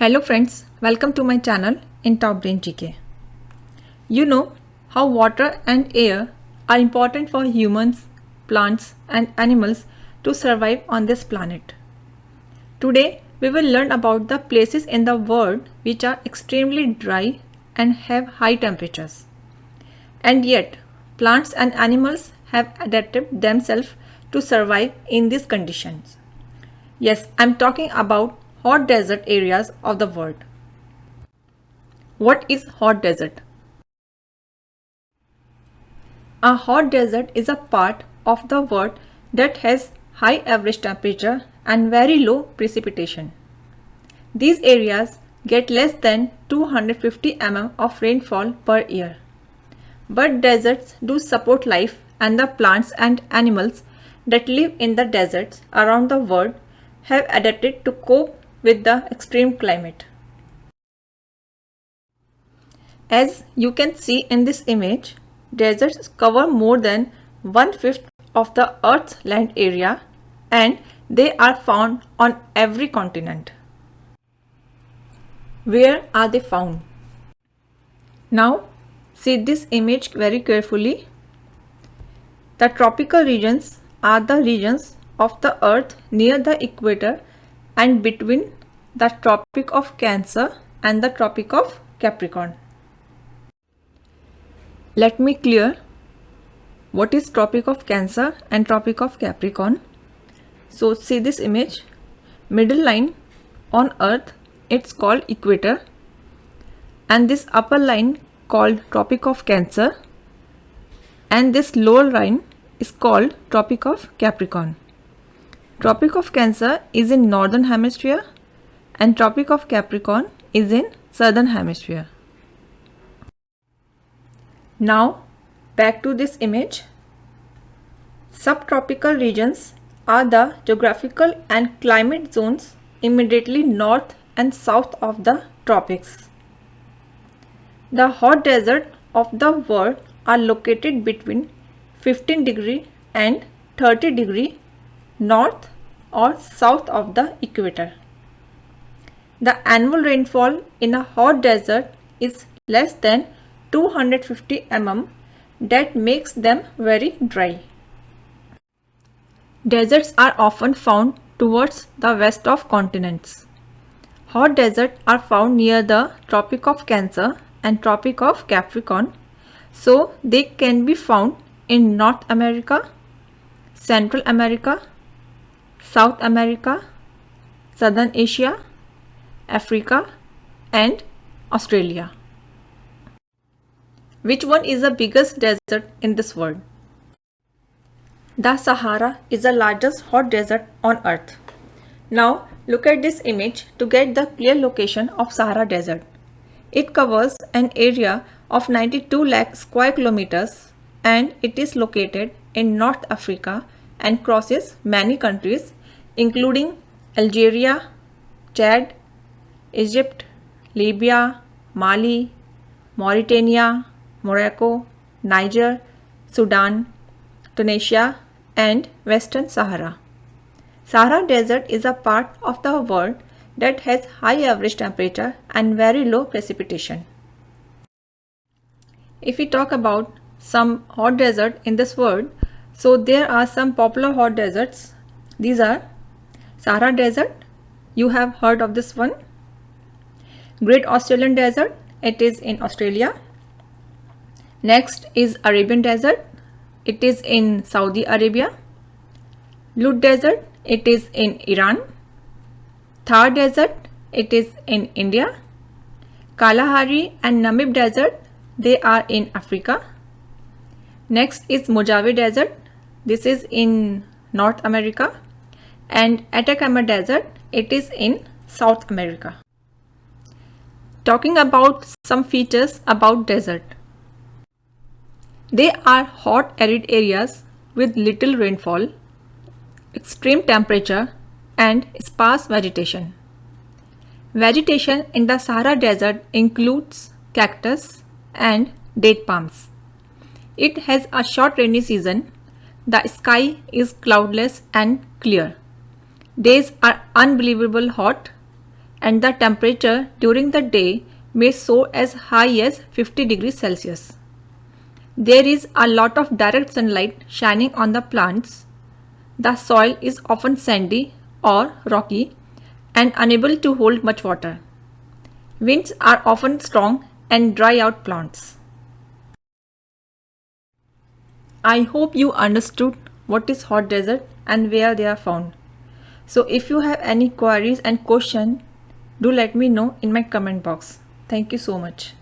Hello friends, welcome to my channel in Top Brain GK. You know how water and air are important for humans, plants and animals to survive on this planet. Today we will learn about the places in the world which are extremely dry and have high temperatures. And yet plants and animals have adapted themselves to survive in these conditions. Yes, I am talking about hot desert areas of the world. What is hot desert? A hot desert is a part of the world that has high average temperature and very low precipitation. These areas get less than 250 mm of rainfall per year. But deserts do support life, and the plants and animals that live in the deserts around the world have adapted to cope with the extreme climate. As you can see in this image, deserts cover more than 1/5 of the Earth's land area and they are found on every continent. Where are they found? Now see this image very carefully. The tropical regions are the regions of the Earth near the equator and between the Tropic of Cancer and the Tropic of Capricorn. Let me clear what is Tropic of Cancer and Tropic of Capricorn. So see this image, middle line on Earth, it's called equator, and this upper line called Tropic of Cancer, and this lower line is called Tropic of Capricorn. Tropic of Cancer is in northern hemisphere and Tropic of Capricorn is in southern hemisphere. Now back to this image. Subtropical regions are the geographical and climate zones immediately north and south of the tropics. The hot desert of the world are located between 15 degree and 30 degree north or south of the equator. The annual rainfall in a hot desert is less than 250 mm. That makes them very dry. Deserts are often found towards the west of continents. Hot deserts are found near the Tropic of Cancer and Tropic of Capricorn, so they can be found in North America, Central America, South America, Southern Asia, Africa and Australia. Which one is the biggest desert in this world? The Sahara is the largest hot desert on Earth. Now look at this image to get the clear location of Sahara Desert. It covers an area of 92 lakh square kilometers and it is located in North Africa and crosses many countries including Algeria, Chad, Egypt, Libya, Mali, Mauritania, Morocco, Niger, Sudan, Tunisia and Western Sahara. Sahara Desert is a part of the world that has high average temperature and very low precipitation. If we talk about some hot desert in this world, so there are some popular hot deserts. These are Sahara Desert, you have heard of this one. Great Australian Desert, it is in Australia. Next is Arabian Desert, it is in Saudi Arabia. Lut Desert, it is in Iran. Thar Desert, it is in India. Kalahari and Namib Desert, they are in Africa. Next is Mojave Desert, this is in North America. And Atacama Desert, it is in South America. Talking about some features about desert. They are hot arid areas with little rainfall, extreme temperature and sparse vegetation. Vegetation in the Sahara Desert includes cactus and date palms. It has a short rainy season. The sky is cloudless and clear. Days are unbelievable hot and the temperature during the day may soar as high as 50 degrees Celsius. There is a lot of direct sunlight shining on the plants. The soil is often sandy or rocky and unable to hold much water. Winds are often strong and dry out plants. I hope you understood what is hot desert and where they are found. So if you have any queries and questions, do let me know in my comment box. Thank you so much.